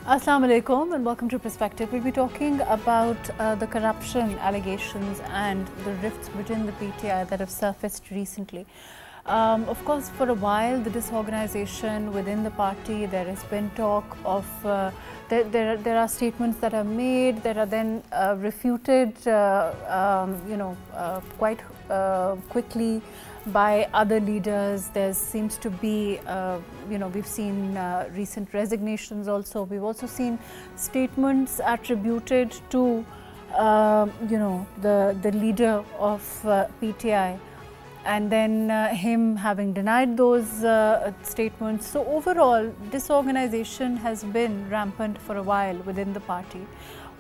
Assalamu alaikum and welcome to Perspective. We'll be talking about the corruption allegations and the rifts within the PTI that have surfaced recently. Of course, for a while, the disorganization within the party, there has been talk of, there are statements that are made that are then refuted, quite quickly by other leaders. There seems to be, we've seen recent resignations also. We've also seen statements attributed to, the leader of PTI. And then him having denied those statements. So overall, disorganization has been rampant for a while within the party.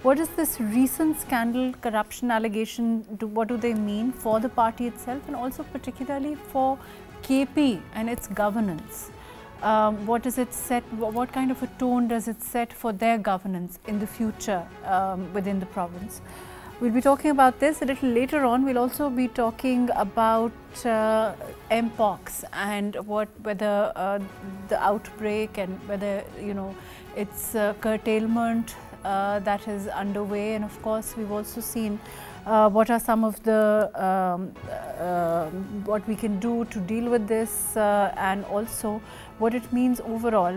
What is this recent scandal, corruption allegation, what do they mean for the party itself and also particularly for KP and its governance? What does it set, what kind of a tone does it set for their governance in the future within the province? We'll be talking about this a little later on. We'll also be talking about Mpox and whether the outbreak and whether its curtailment that is underway. And of course, we've also seen what are some of the what we can do to deal with this and also what it means overall,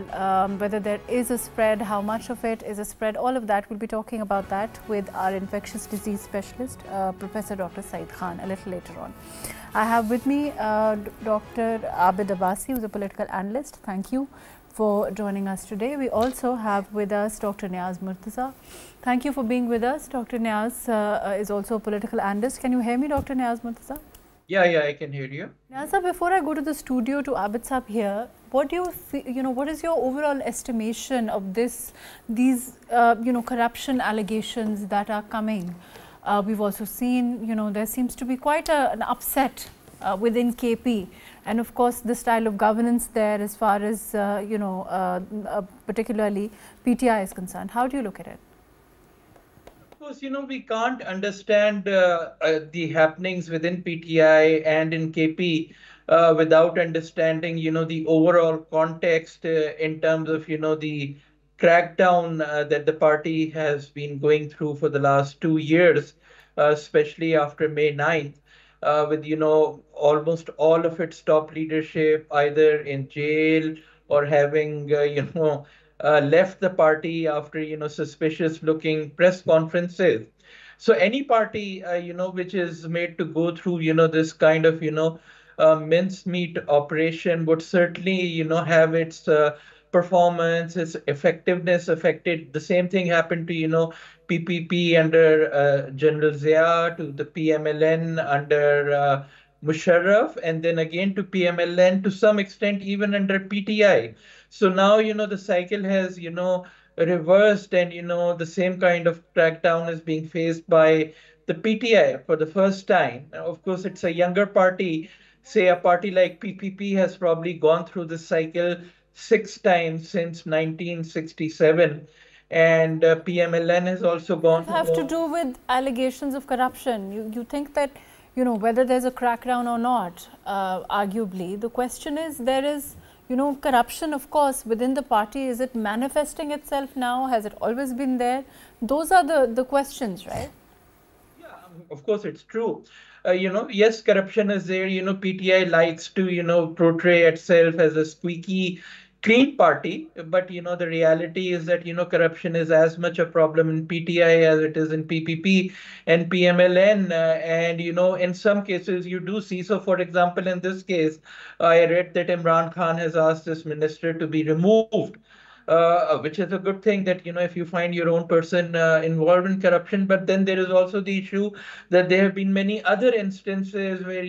whether there is a spread, how much of it is a spread, all of that. We'll be talking about that with our infectious disease specialist, Professor Dr. Saeed Khan, a little later on. I have with me Dr. Abid Abbasi, who's a political analyst. Thank you for joining us today. We also have with us Dr. Niaz Murtaza. Thank you for being with us. Dr. Niaz is also a political analyst. Can you hear me, Dr. Niaz Murtaza? Yeah, I can hear you. Niaz, before I go to the studio to Abid Sahab here, what do you feel, what is your overall estimation of these corruption allegations that are coming? We've also seen, there seems to be quite an upset within KP, and of course the style of governance there as far as particularly PTI is concerned. How do you look at it? Of course, we can't understand the happenings within PTI and in KP without understanding the overall context in terms of the crackdown that the party has been going through for the last 2 years, especially after May 9th. With almost all of its top leadership either in jail or having left the party after suspicious looking press conferences. So any party which is made to go through this kind of mincemeat operation would certainly have its performance, its effectiveness affected. The same thing happened to PPP under General Zia, to the PMLN under Musharraf, and then again to PMLN to some extent even under PTI. So now the cycle has reversed, and the same kind of crackdown is being faced by the PTI for the first time. Now, of course, it's a younger party. Say a party like PPP has probably gone through this cycle 6 times since 1967. And PMLN has also gone. Have to do with allegations of corruption. You think that whether there's a crackdown or not, arguably the question is there is corruption, of course, within the party. Is it manifesting itself now? Has it always been there? Those are the questions, right? Yeah, of course it's true. Yes, corruption is there. PTI likes to portray itself as a squeaky clean party, but the reality is that corruption is as much a problem in PTI as it is in PPP and PMLN, and in some cases you do see. So for example, in this case, I read that Imran Khan has asked this minister to be removed, which is a good thing that if you find your own person involved in corruption. But then there is also the issue that there have been many other instances where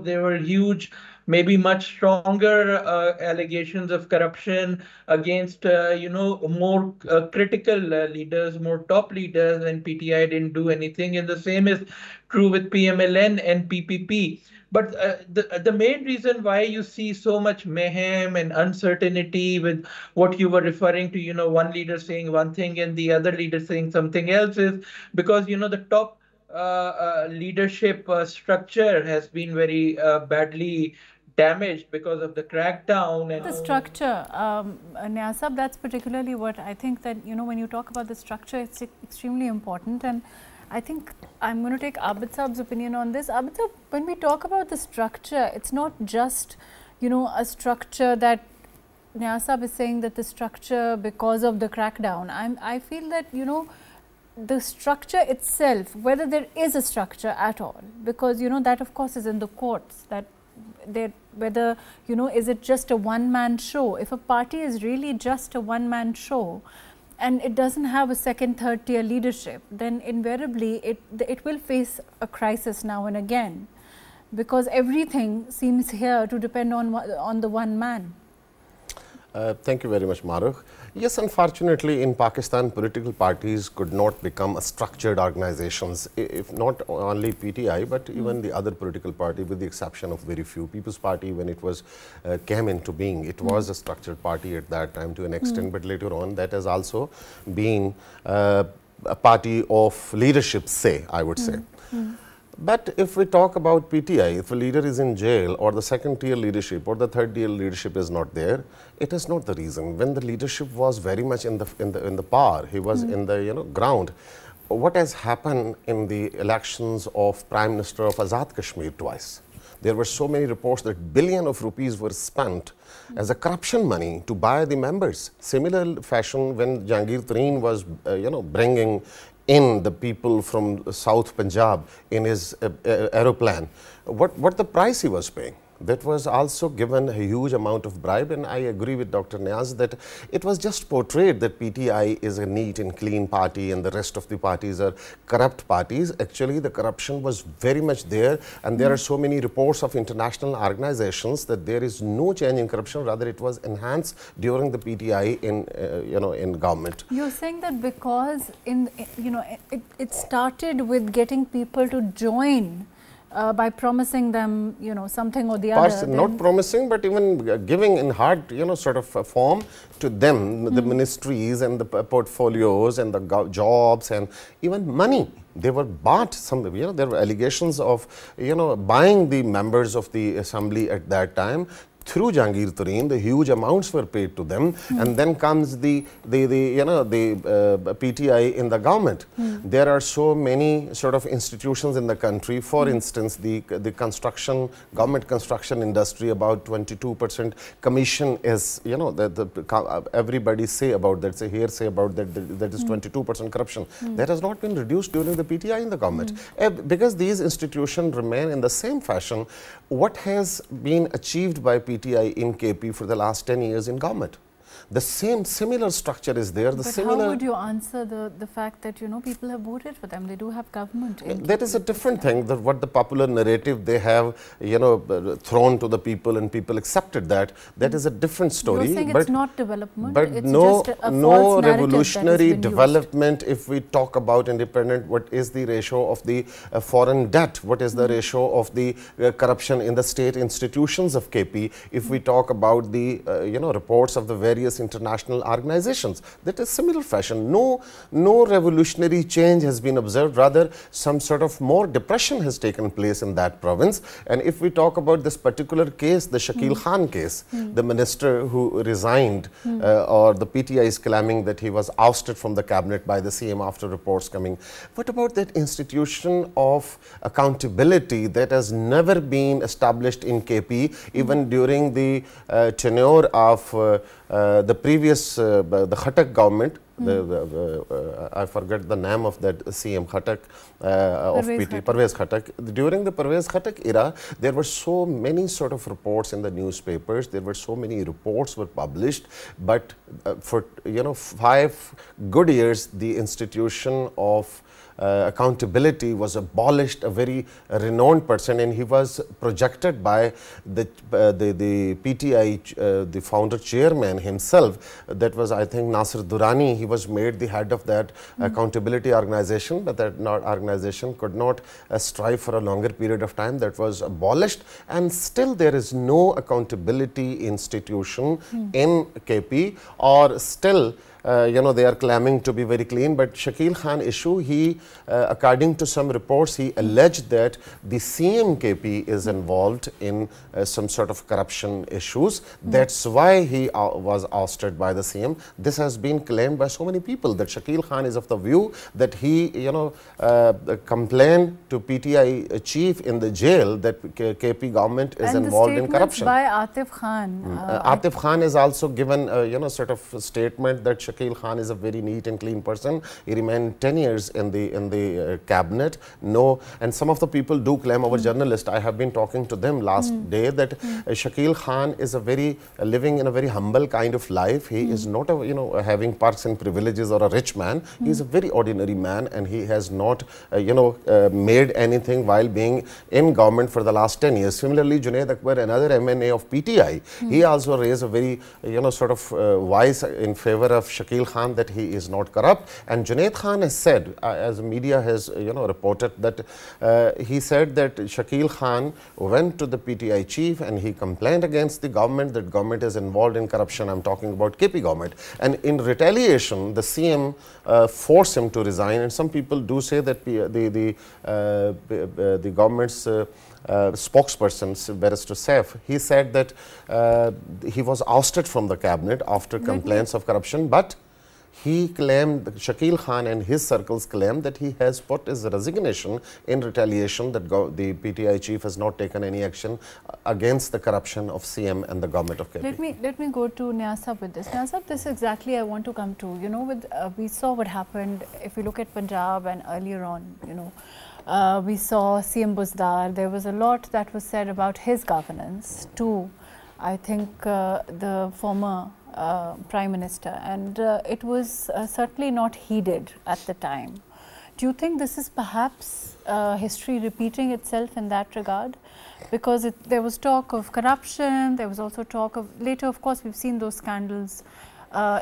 there were huge, maybe much stronger allegations of corruption against more critical leaders, more top leaders, and PTI didn't do anything. And the same is true with PMLN and PPP. But the main reason why you see so much mayhem and uncertainty with what you were referring to, one leader saying one thing and the other leader saying something else, is because the top leadership structure has been very badly damaged because of the crackdown. And the structure, Niaz Sahab, that's particularly what I think that, you know, when you talk about the structure, it's extremely important. And I think I'm going to take Abid Saab's opinion on this. Abid Saab, when we talk about the structure, it's not just, you know, a structure that Niaz Saab is saying that the structure because of the crackdown. I feel that, you know, the structure itself, whether there is a structure at all, because, you know, that of course is in the courts, that whether, you know, is it just a one-man show? If a party is really just a one-man show and it doesn't have a second, third tier leadership, then invariably it will face a crisis now and again, because everything seems here to depend on the one man. Thank you very much, Mahrukh. Yes, unfortunately, in Pakistan, political parties could not become structured organizations, if not only PTI, but even the other political party, with the exception of very few. People's Party, when it was came into being, it was a structured party at that time to an extent, but later on, that has also been a party of leadership, say, I would say. But if we talk about PTI, if a leader is in jail or the second tier leadership or the third tier leadership is not there, it is not the reason. When the leadership was very much in the power, he was in the ground. What has happened in the elections of Prime Minister of Azad Kashmir twice? There were so many reports that billions of rupees were spent as a corruption money to buy the members. Similar fashion when Jahangir Tareen was bringing in the people from South Punjab in his aeroplane, what the price he was paying. That was also given a huge amount of bribe, and I agree with Dr. Niaz that it was just portrayed that PTI is a neat and clean party and the rest of the parties are corrupt parties. Actually, the corruption was very much there, and there are so many reports of international organizations that there is no change in corruption, rather it was enhanced during the PTI in government. You're saying that because it started with getting people to join by promising them, something or the other. Not promising, but even giving in hard, sort of form to them, the ministries and the portfolios and the jobs and even money. They were bought. There were allegations of, buying the members of the assembly at that time. Through Jahangir Tareen, the huge amounts were paid to them, and then comes the PTI in the government. There are so many sort of institutions in the country. For instance, the government construction industry, about 22% commission is, everybody say about that, say hearsay about that is 22% corruption. That has not been reduced during the PTI in the government. Because these institutions remain in the same fashion, what has been achieved by PTI in KP for the last 10 years in government? The similar structure is there. How would you answer the fact that, people have voted for them? They do have government. That is a different thing. What the popular narrative they have, thrown to the people and people accepted that. That is a different story. You're saying it's not development. But it's no, just a no false revolutionary development. If we talk about independent, what is the ratio of the foreign debt? What is the ratio of the corruption in the state institutions of KP? If we talk about the reports of the various international organizations, that is similar fashion. No revolutionary change has been observed, rather some sort of more depression has taken place in that province. And if we talk about this particular case, the Shahrukh Khan case, the minister who resigned, or the PTI is claiming that he was ousted from the cabinet by the CM after reports coming. What about that institution of accountability that has never been established in KP, even during the tenure of the previous, the Khattak government, I forget the name of that CM Khattak of PT, Parvez Khattak. During the Parvez Khattak era, there were so many sort of reports in the newspapers, there were so many reports were published, but for 5 good years, the institution of accountability was abolished. A very renowned person, and he was projected by the PTI, the founder chairman himself. That was, I think, Nasir Durrani. He was made the head of that accountability organization, but that organization could not strive for a longer period of time. That was abolished, and still there is no accountability institution in KP, or still they are claiming to be very clean. But Shakil Khan issue, he, according to some reports, he alleged that the CMKP is involved in some sort of corruption issues. That's why he was ousted by the CM. This has been claimed by so many people, that Shakil Khan is of the view that he, complained to PTI chief in the jail that KP government is involved in corruption. By Atif Khan. Atif Khan has also given, sort of statement that Shakil Khan is a very neat and clean person. He remained 10 years in the cabinet. No, and some of the people do claim, our journalist, I have been talking to them last day, that Shakil Khan is living in a very humble kind of life. He is not having perks and privileges or a rich man. He is a very ordinary man, and he has not made anything while being in government for the last 10 years. Similarly, Junaid Akbar, another MNA of PTI, he also raised a very sort of voice in favor of Shakil Khan, that he is not corrupt. And Junaid Khan has said, as media has reported, that he said that Shakil Khan went to the PTI chief and he complained against the government, that government is involved in corruption. I'm talking about KP government. And in retaliation, the CM forced him to resign. And some people do say that the government's spokesperson, Barrister Saif, he said that he was ousted from the cabinet after complaints of corruption, but he claimed, Shakil Khan and his circles claimed, that he has put his resignation in retaliation, that the PTI chief has not taken any action against the corruption of CM and the government of KP. Let me go to Niaz with this. Niaz, this exactly I want to come to. We saw what happened. If you look at Punjab and earlier on, we saw CM Buzdar. There was a lot that was said about his governance too. I think the former Prime Minister, and it was certainly not heeded at the time. Do you think this is perhaps history repeating itself in that regard? Because there was talk of corruption, there was also talk of, later of course we've seen those scandals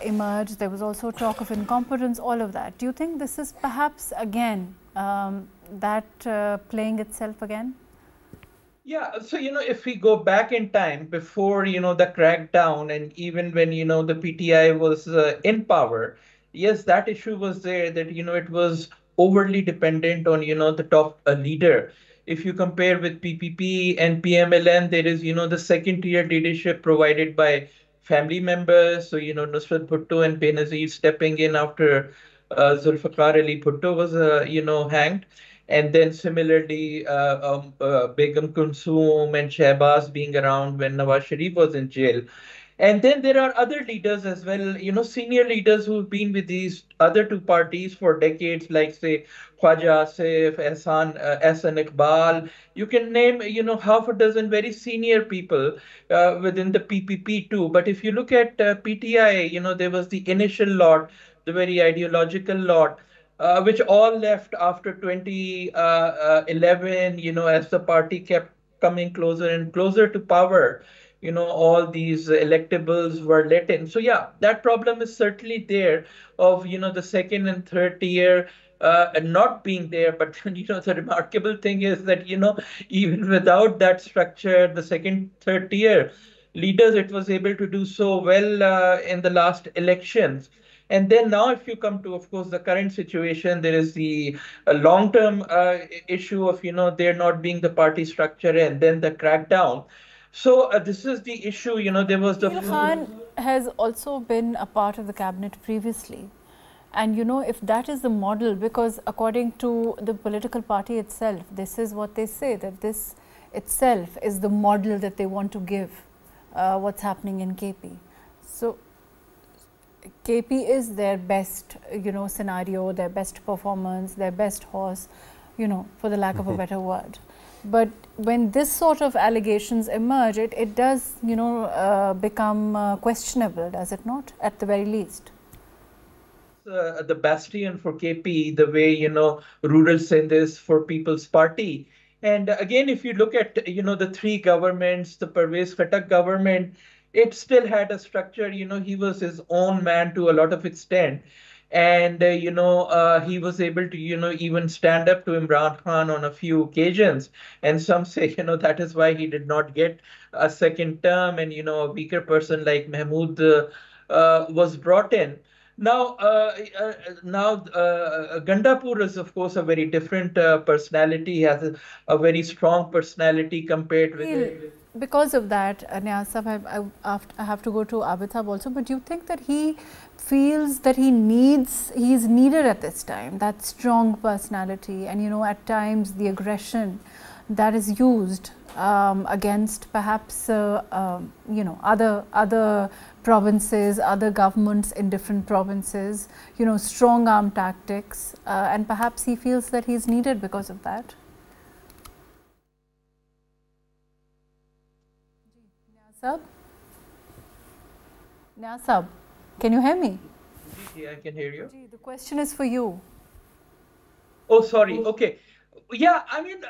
emerge, there was also talk of incompetence, all of that. Do you think this is perhaps again playing itself again? Yeah, so if we go back in time before the crackdown, and even when the PTI was in power, yes, that issue was there, that it was overly dependent on the top leader. If you compare with PPP and PMLN, there is the second tier leadership provided by family members. So Nusrat Bhutto and Benazir stepping in after Zulfikar Ali Bhutto was hanged. And then similarly, Begum Kulsoom and Shehbaz being around when Nawaz Sharif was in jail. And then there are other leaders as well, senior leaders who've been with these other two parties for decades, like say Khwaja Asif, Ehsan Iqbal. You can name, half a dozen very senior people within the PPP too. But if you look at PTI, there was the initial lot, the very ideological lot, which all left after 2011, as the party kept coming closer and closer to power. All these electables were let in. So yeah, that problem is certainly there of, the second and third tier not being there. But the remarkable thing is that, even without that structure, the second, third tier leaders, it was able to do so well in the last elections. And then now if you come to, of course, the current situation, there is the long-term issue of, there not being the party structure and then the crackdown. So this is the issue, there was the... Khan has also been a part of the cabinet previously. And if that is the model, because according to the political party itself, this is what they say, that this itself is the model that they want to give what's happening in KP. So KP is their best, scenario, their best performance, their best horse, for the lack of a better word. But when this sort of allegations emerge, it does, become questionable, does it not, at the very least? The bastion for KP, the way, rural Sindh is for People's Party. And again, if you look at, the three governments, the Pervez Khattak government, it still had a structure, he was his own man to a lot of extent. And, he was able to, even stand up to Imran Khan on a few occasions. And some say, that is why he did not get a second term. And, a weaker person like Mahmood was brought in. Gandapur is, of course, a very different personality, has a very strong personality compared with. Because of that, Niaz Sahab, I have to go to Abid Sahab also, but do you think that he feels that he is needed at this time, that strong personality, and at times the aggression that is used against perhaps other provinces, other governments in different provinces, strong arm tactics, and perhaps he feels that he is needed because of that? Niaz Sahab, can you hear me? Yeah, I can hear you. The question is for you. Oh, sorry. Okay. Yeah, I mean,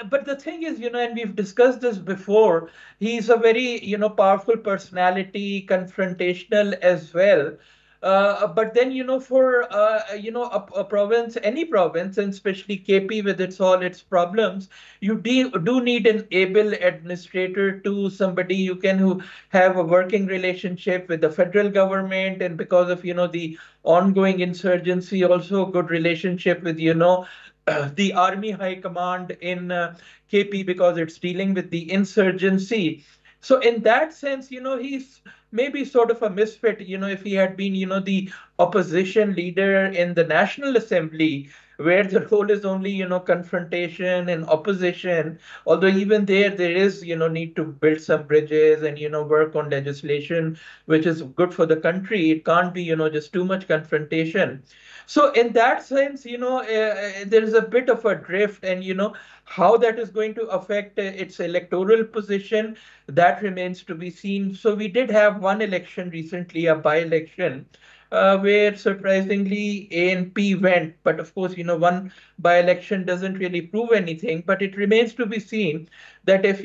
but the thing is, and we've discussed this before, he's a very, powerful personality, confrontational as well. But then, for, a province, any province, and especially KP with all its problems, you do need an able administrator, to somebody who have a working relationship with the federal government, and because of, the ongoing insurgency, also a good relationship with, the Army High Command in KP, because it's dealing with the insurgency. So in that sense, he's maybe sort of a misfit, if he had been, the opposition leader in the National Assembly, where the role is only, confrontation and opposition. Although even there is, need to build some bridges and, work on legislation, which is good for the country. It can't be, just too much confrontation. So in that sense, there is a bit of a drift, and, how that is going to affect its electoral position, that remains to be seen. So we did have one election recently, a by-election, where surprisingly ANP went. But of course, one by-election doesn't really prove anything, but it remains to be seen that if,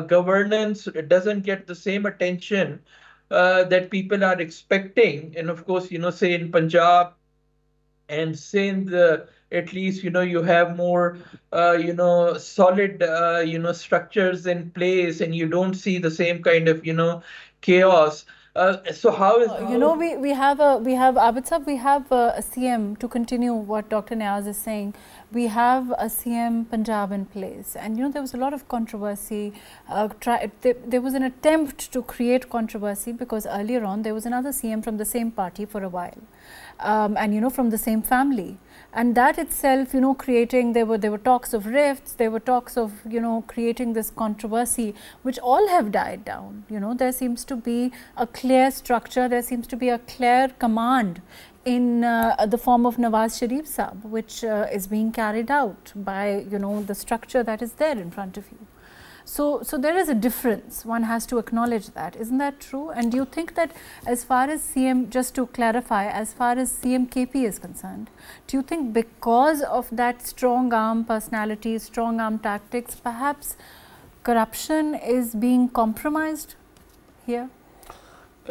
governance doesn't get the same attention that people are expecting, and of course, say in Punjab and Sindh, at least, you have more, solid, structures in place, and you don't see the same kind of, chaos. So how is we have Abid Sahab, we have a CM, to continue what Dr. Niaz is saying. We have a CM Punjab in place, and there was a lot of controversy. There was an attempt to create controversy because earlier on there was another CM from the same party for a while, and from the same family, and that itself, creating, there were talks of rifts, there were talks of creating this controversy, which all have died down. There seems to be a clear structure, there seems to be a clear command in the form of Nawaz Sharif Sahab, which is being carried out by the structure that is there in front of you. So there is a difference, one has to acknowledge that, isn't that true? And do you think that as far as CM, just to clarify, as far as CM KP is concerned, do you think because of that strong arm personality, strong arm tactics, perhaps corruption is being compromised here?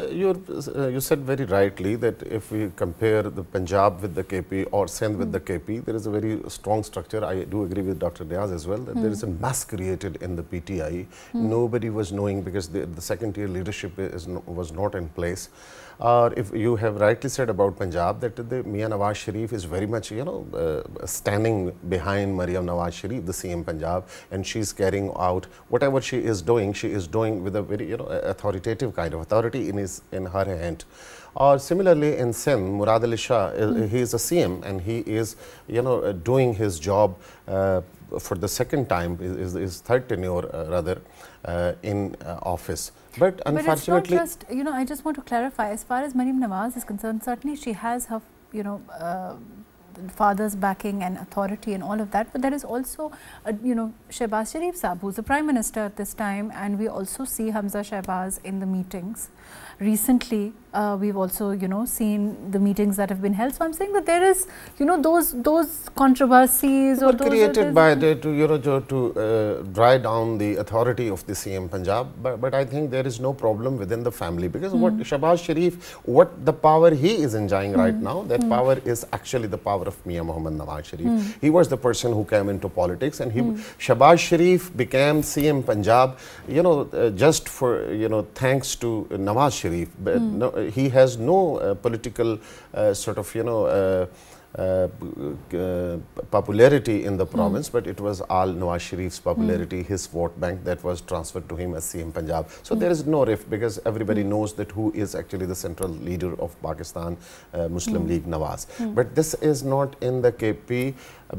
You said very rightly that if we compare the Punjab with the KP or Sindh with the KP, there is a very strong structure. I do agree with Dr. Niaz as well that there is a mess created in the PTI. Nobody was knowing because the second tier leadership was not in place. If you have rightly said about Punjab that the Mian Nawaz Sharif is very much standing behind Maryam Nawaz Sharif, the CM Punjab, and she's carrying out whatever she is doing with a very authoritative kind of authority in her hand. Or similarly in Sindh, Murad Ali Shah, he is a CM and he is doing his job for the second time, his third tenure rather, in office. But unfortunately, it's not just, I just want to clarify, as far as Maryam Nawaz is concerned, certainly she has her, father's backing and authority and all of that, but there is also, Shehbaz Sharif Sahab, who's the Prime Minister at this time, and we also see Hamza Shehbaz in the meetings. Recently, we've also, seen the meetings that have been held. So I'm saying that there is, those controversies or those created by to dry down the authority of the CM Punjab. But I think there is no problem within the family because what Shehbaz Sharif, what the power he is enjoying right now, that power is actually the power of Mian Muhammad Nawaz Sharif. He was the person who came into politics, and Shehbaz Sharif became CM Punjab, just for thanks to Nawaz Sharif. But no, he has no political sort of, uh, popularity in the province, but it was all Nawaz Sharif's popularity, his vote bank, that was transferred to him as CM Punjab. So there is no rift, because everybody knows that who is actually the central leader of Pakistan Muslim League, Nawaz. But this is not in the KP,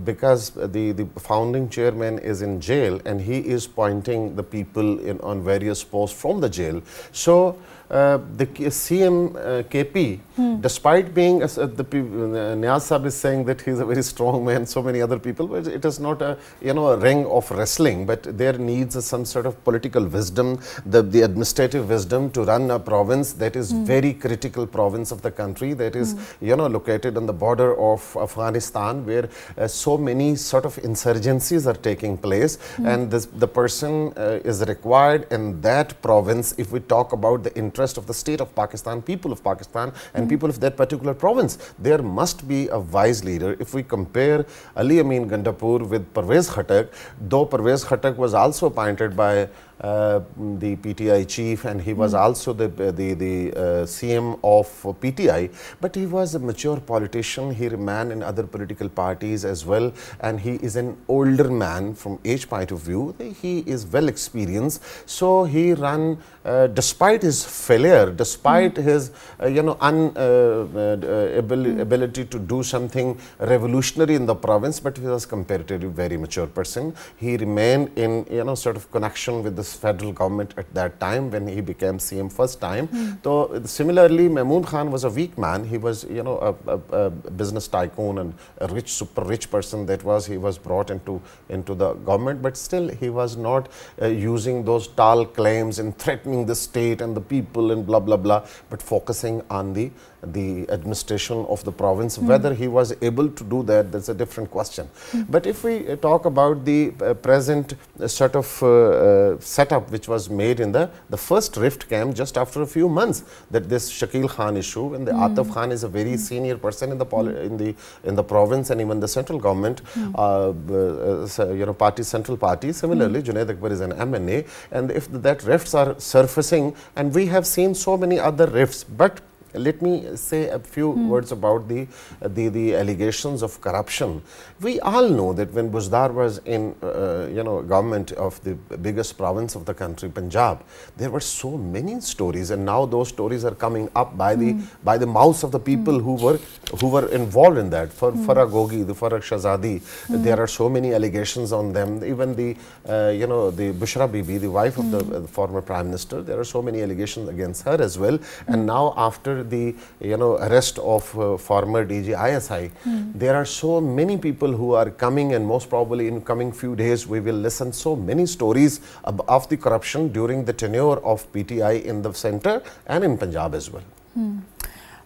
because the founding chairman is in jail, and he is pointing the people on various posts from the jail. So the CM KP, despite being Niaz Sahib is saying that he is a very strong man, so many other people, but it is not a a ring of wrestling, but there needs some sort of political wisdom, the administrative wisdom to run a province that is very critical province of the country, that is located on the border of Afghanistan, where so many sort of insurgencies are taking place, and the person is required in that province. If we talk about the interest of the state of Pakistan, people of Pakistan, and people of that particular province, there must be a wise leader. If we compare Ali Amin Gandapur with Parvez Khattak, though Parvez Khattak was also appointed by the PTI chief, and he was also the CM of PTI, but he was a mature politician. He remained in other political parties as well, and he is an older man from age point of view. He is well experienced, so he ran despite his failure, despite his ability to do something revolutionary in the province, but he was comparatively very mature person. He remained in sort of connection with the federal government at that time when he became CM first time. So similarly, Mehmood Khan was a weak man. He was a business tycoon and a rich, super rich person. He was brought into the government, but still he was not using those tall claims and threatening the state and the people and blah blah blah, but focusing on the administration of the province. Whether he was able to do that, that's a different question. But if we talk about the present sort of setup which was made in the first rift came just after a few months, that this Shakil Khan issue, and the Atif Khan is a very senior person in the province and even the central government, central party. Similarly, Junaid Akbar is an MNA, and if that rifts are surfacing, and we have seen so many other rifts, but let me say a few words about the allegations of corruption. We all know that when Buzdar was in government of the biggest province of the country, Punjab, there were so many stories, and now those stories are coming up by the mouths of the people who were involved in that. For Farah Gogi, the Farah Shahzadi, there are so many allegations on them. Even the the Bushra Bibi, the wife of the former Prime Minister, there are so many allegations against her as well. And now after the arrest of former DG ISI, there are so many people who are coming, and most probably in coming few days we will listen so many stories of the corruption during the tenure of PTI in the centre and in Punjab as well.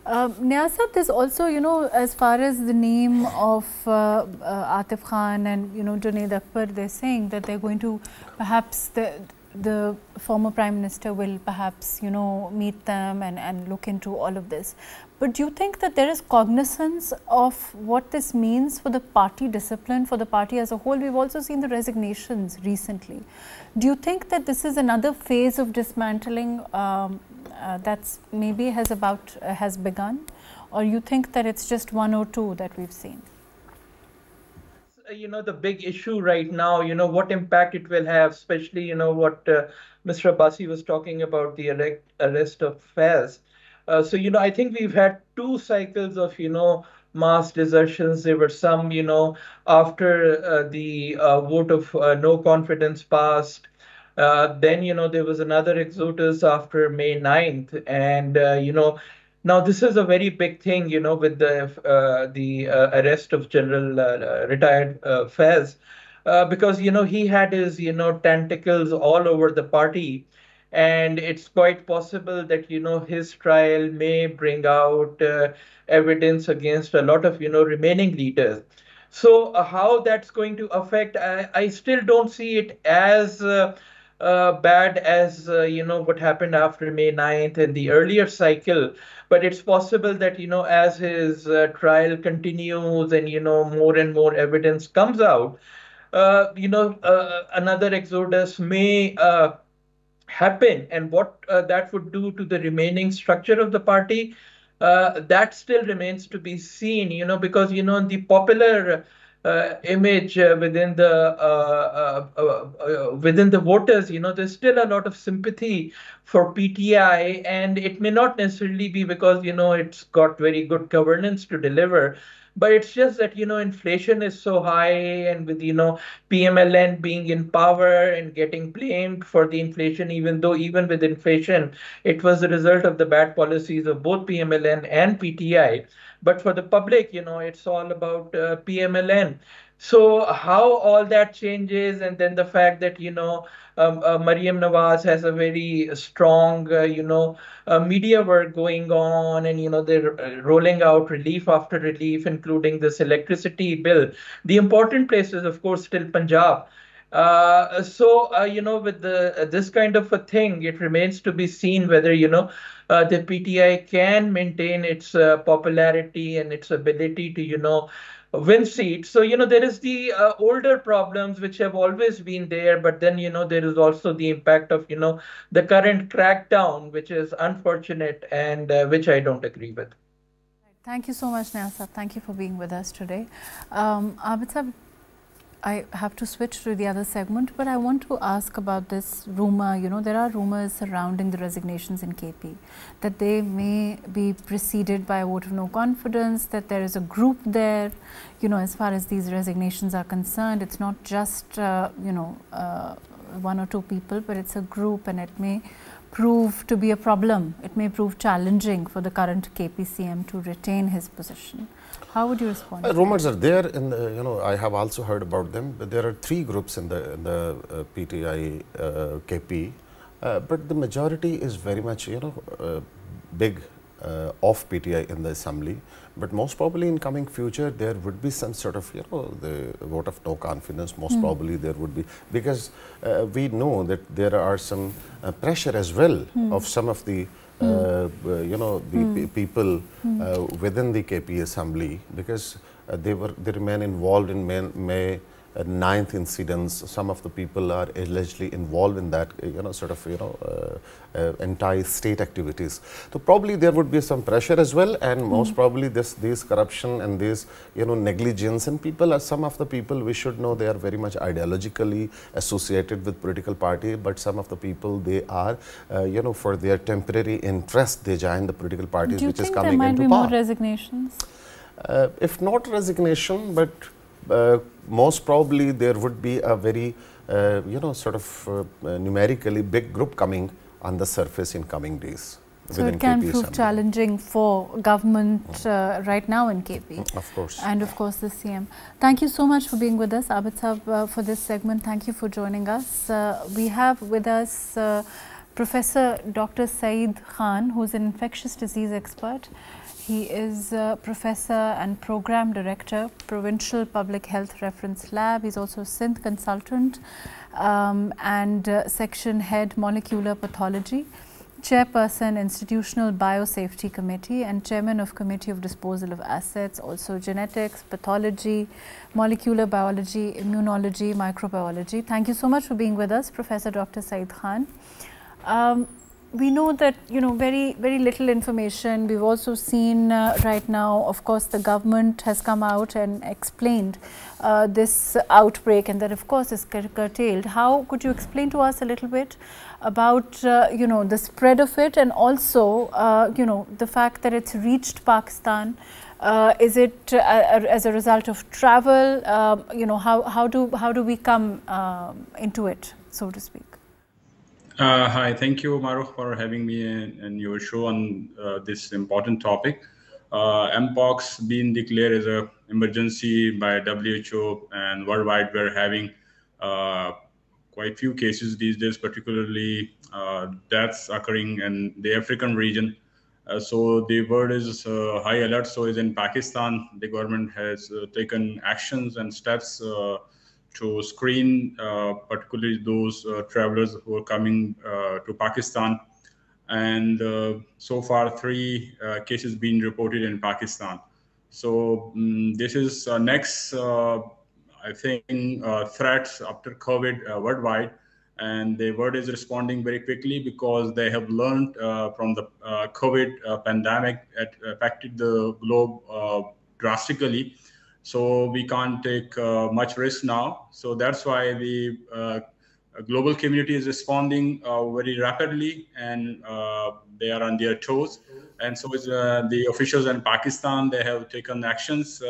Niaz Sahib, there's also, as far as the name of Atif Khan and, Junaid Akbar, they're saying that they're going to perhaps the former Prime Minister will perhaps, meet them and look into all of this. But do you think that there is cognizance of what this means for the party discipline, for the party as a whole? We've also seen the resignations recently. Do you think that this is another phase of dismantling that's maybe has begun, or you think that it's just one or two that we've seen? The big issue right now, what impact it will have, especially, what Mr. Abbasi was talking about, the arrest of Faiz. So, I think we've had two cycles of, mass desertions. There were some, after the vote of no confidence passed. Then, there was another exodus after May 9th. And, now this is a very big thing, with the arrest of General retired Faiz, because, he had his, tentacles all over the party. And it's quite possible that, his trial may bring out evidence against a lot of, remaining leaders. So how that's going to affect, I still don't see it as bad as, what happened after May 9th and the earlier cycle. But it's possible that, as his trial continues and, more and more evidence comes out, another exodus may happen and what that would do to the remaining structure of the party, that still remains to be seen, because, the popular image within the voters, there's still a lot of sympathy for PTI, and it may not necessarily be because, it's got very good governance to deliver. But it's just that, inflation is so high, and with, PMLN being in power and getting blamed for the inflation, even though even with inflation, it was the result of the bad policies of both PMLN and PTI. But for the public, it's all about PMLN. So how all that changes, and then the fact that, Mariam Nawaz has a very strong, media work going on, and, they're rolling out relief after relief, including this electricity bill. The important place is, of course, still Punjab. With this kind of a thing, it remains to be seen whether, the PTI can maintain its popularity and its ability to, win seats. So, there is the older problems which have always been there, but then, there is also the impact of, the current crackdown, which is unfortunate, and which I don't agree with. Thank you so much, Niaz. Thank you for being with us today. Abid Sahab, I have to switch to the other segment, but I want to ask about this rumor. There are rumors surrounding the resignations in KP, that they may be preceded by a vote of no confidence, that there is a group there, as far as these resignations are concerned. It's not just, one or two people, but it's a group, and it may prove to be a problem. It may prove challenging for the current KP CM to retain his position. How would you respond? Rumors are there, and I have also heard about them. But there are three groups in the PTI KP, but the majority is very much big of PTI in the assembly. But most probably in coming future there would be some sort of the vote of no confidence. Most probably there would be, because we know that there are some pressure as well of some of the people within the KP assembly, because they remain involved in May 9th incidents. Some of the people are allegedly involved in that anti-state activities. So probably there would be some pressure as well, and most probably this corruption and this negligence, and some of the people, we should know, they are very much ideologically associated with political party, but some of the people, they are for their temporary interest they join the political parties which is coming into power. Do you think there might be more resignations? If not resignation, but most probably there would be a very numerically big group coming on the surface in coming days. So it can prove challenging for government right now in KP. Of course. And of course the CM. Thank you so much for being with us, Abid Sahab, for this segment. Thank you for joining us. We have with us Professor Dr. Saeed Khan, who is an infectious disease expert. He is Professor and Program Director, Provincial Public Health Reference Lab. He's also a Sindh consultant and Section Head, Molecular Pathology, Chairperson, Institutional Biosafety Committee, and Chairman of Committee of Disposal of Assets, also Genetics, Pathology, Molecular Biology, Immunology, Microbiology. Thank you so much for being with us, Professor Dr. Saeed Khan. We know that, very, very little information. We've also seen right now, of course, the government has come out and explained this outbreak, and that, of course, is curtailed. How could you explain to us a little bit about, the spread of it, and also, the fact that it's reached Pakistan? Is it as a result of travel? How do we come into it, so to speak? Hi, thank you, Mahrukh, for having me in your show on this important topic. Mpox being declared as an emergency by WHO, and worldwide we're having quite few cases these days, particularly deaths occurring in the African region. So the world is high alert. So is in Pakistan. The government has taken actions and steps to screen particularly those travelers who are coming to Pakistan. And so far, 3 cases being reported in Pakistan. So this is next, I think, threats after COVID worldwide. and the world is responding very quickly because they have learned from the COVID pandemic. It affected the globe drastically. So we can't take much risk now. So that's why the global community is responding very rapidly, and they are on their toes. And so is the officials in Pakistan. They have taken actions,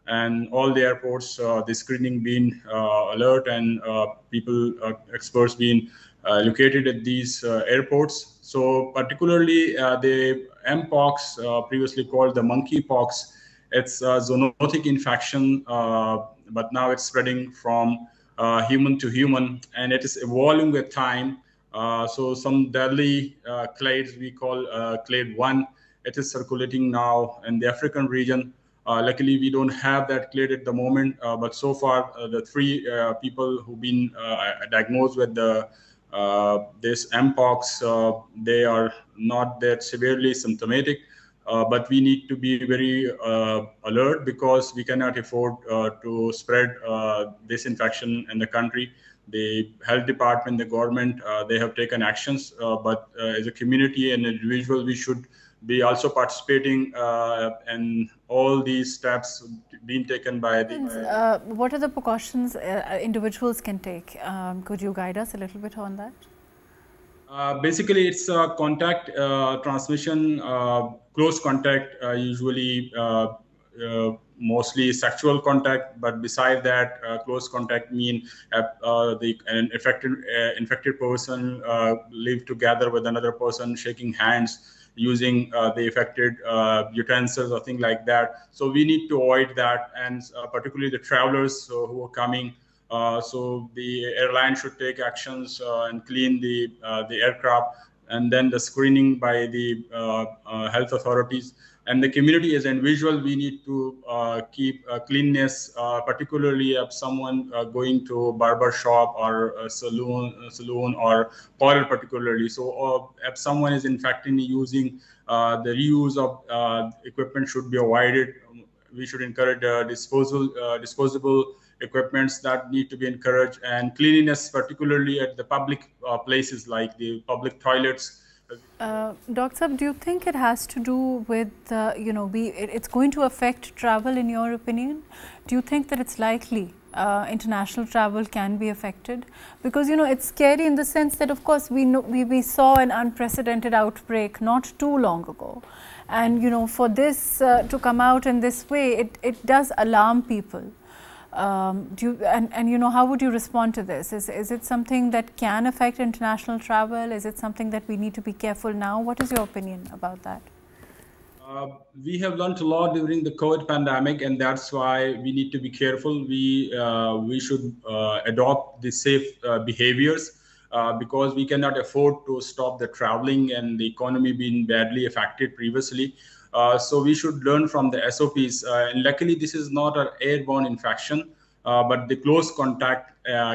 and all the airports, the screening being alert, and people, experts being located at these airports. So particularly the Mpox, previously called the monkeypox, it's a zoonotic infection, but now it's spreading from human to human, and it is evolving with time. So some deadly clades we call clade 1, it is circulating now in the African region. Luckily, we don't have that clade at the moment, but so far the 3 people who've been diagnosed with the this Mpox, they are not that severely symptomatic. But we need to be very alert, because we cannot afford to spread this infection in the country. The health department, the government, they have taken actions, but as a community and individual, we should be also participating in all these steps being taken by the... What are the precautions individuals can take? Could you guide us a little bit on that? Basically, it's contact transmission, close contact, usually mostly sexual contact. But beside that, close contact mean an infected person live together with another person, shaking hands, using the affected utensils or things like that. So we need to avoid that, and particularly the travelers who are coming. So the airline should take actions and clean the aircraft, and then the screening by the health authorities. And the community as an individual, we need to keep cleanness, particularly if someone going to a barber shop or a saloon or parlor particularly. So if someone is infecting using the reuse of equipment should be avoided. We should encourage disposable equipments that need to be encouraged, and cleanliness, particularly at the public places like the public toilets. Dr. Saab, do you think it has to do with, it's going to affect travel in your opinion? Do you think that it's likely international travel can be affected? Because, it's scary in the sense that, of course, we saw an unprecedented outbreak not too long ago. And, for this to come out in this way, it does alarm people. How would you respond to this? Is it something that can affect international travel? Is it something that we need to be careful now? What is your opinion about that? We have learned a lot during the COVID pandemic, and that's why we need to be careful. We should adopt the safe behaviors, because we cannot afford to stop the traveling and the economy being badly affected previously. So we should learn from the SOPs. And luckily, this is not an airborne infection, but the close contact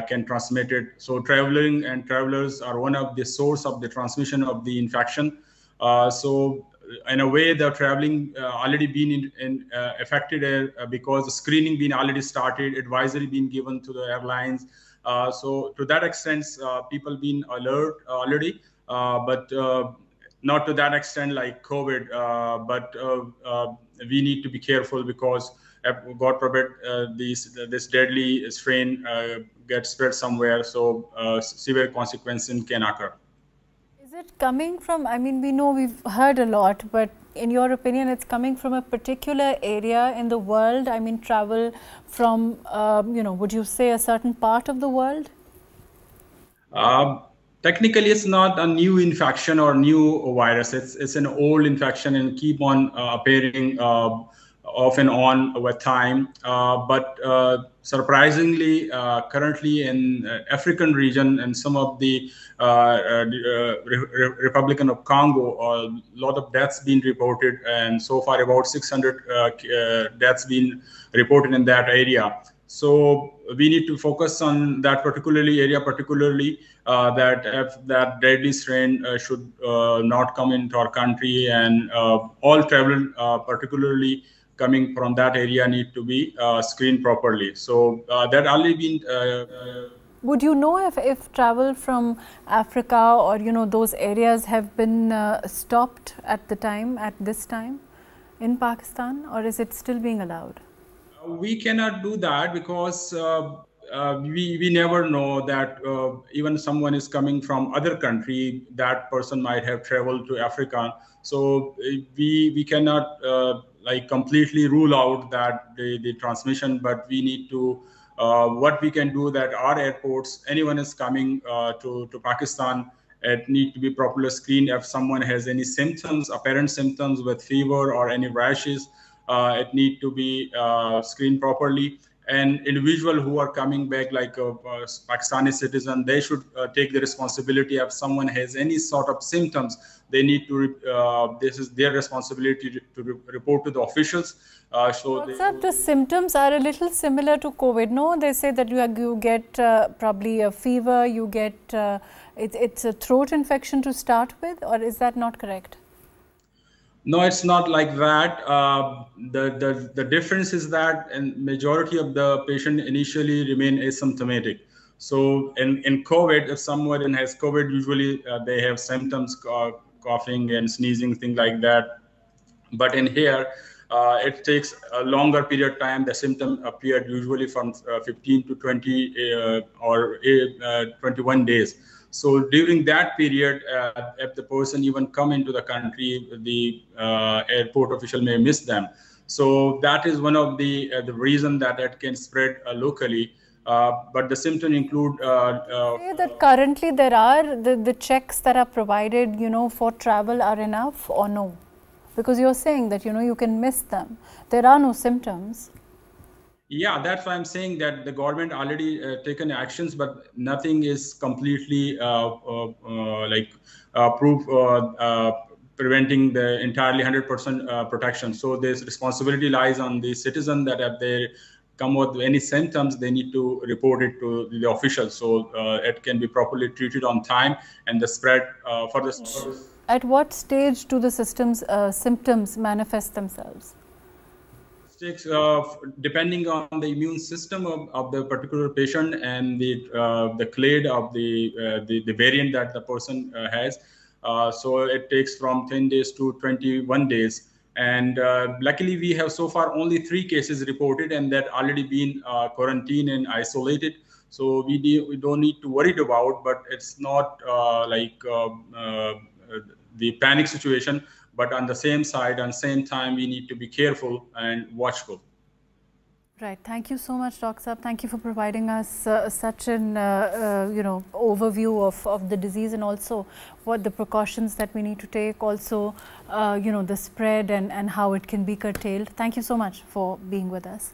can transmit it. So travelers are one of the source of the transmission of the infection. So in a way, the traveling already been affected because the screening been already started, advisory been given to the airlines. So to that extent, people been alert already, but not to that extent like COVID, but we need to be careful, because God forbid this deadly strain gets spread somewhere, so severe consequences can occur. Is it coming from, we know we've heard a lot, but in your opinion, it's coming from a particular area in the world? Travel from, would you say a certain part of the world? Technically, it's not a new infection or new virus. It's an old infection and keep on appearing off and on with time. But surprisingly, currently in African region and some of the Republic of Congo, a lot of deaths been reported, and so far about 600 deaths been reported in that area. So we need to focus on that area, particularly that if that deadly strain should not come into our country, and all travel, particularly coming from that area, need to be screened properly. So that already been Would you know if travel from Africa or, you know, those areas have been stopped at this time in Pakistan, or is it still being allowed? We cannot do that because we never know that even someone is coming from other country, that person might have traveled to Africa. So we cannot like completely rule out that the transmission, but we need to what we can do that our airports, anyone is coming to Pakistan, it need to be properly screened. If someone has any symptoms, apparent symptoms with fever or any rashes, it need to be screened properly. And individual who are coming back, like a Pakistani citizen, they should take the responsibility. If someone has any sort of symptoms, they need to, this is their responsibility to report to the officials. The symptoms are a little similar to COVID, no? They say that you get probably a fever, you get, it's a throat infection to start with, or is that not correct? No, it's not like that. The difference is that in majority of the patient initially remain asymptomatic. So in COVID, if someone has COVID, usually they have symptoms, coughing and sneezing, things like that. But in here, it takes a longer period of time. The symptom appeared usually from 15 to 20 or 21 days. So during that period, if the person even come into the country, the airport official may miss them. So that is one of the reason that it can spread locally. But the symptoms include. Say that currently there are the checks that are provided, you know, for travel are enough or no? Because you're saying that, you know, you can miss them. There are no symptoms. Yeah, that's why I'm saying that the government already taken actions, but nothing is completely preventing the entirely 100% protection. So this responsibility lies on the citizen that if they come with any symptoms, they need to report it to the officials. So it can be properly treated on time, and the spread for this. At what stage do the symptoms manifest themselves? Depending on the immune system of the particular patient and the clade of the variant that the person has. So it takes from 10 days to 21 days. And luckily, we have so far only 3 cases reported, and that already been quarantined and isolated. So we don't need to worry about, but it's not the panic situation. But on the same side, on same time, we need to be careful and watchful. Right. Thank you so much, Dr. Saab. Thank you for providing us such an overview of the disease, and also what the precautions that we need to take. Also, the spread and how it can be curtailed. Thank you so much for being with us.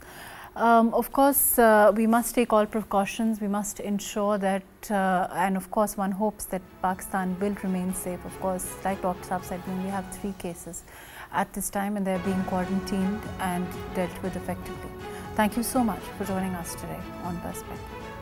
Of course, we must take all precautions. We must ensure that, and of course, one hopes that Pakistan will remain safe. Of course, like Dr. Saab said, we only have 3 cases at this time, and they're being quarantined and dealt with effectively. Thank you so much for joining us today on Perspective.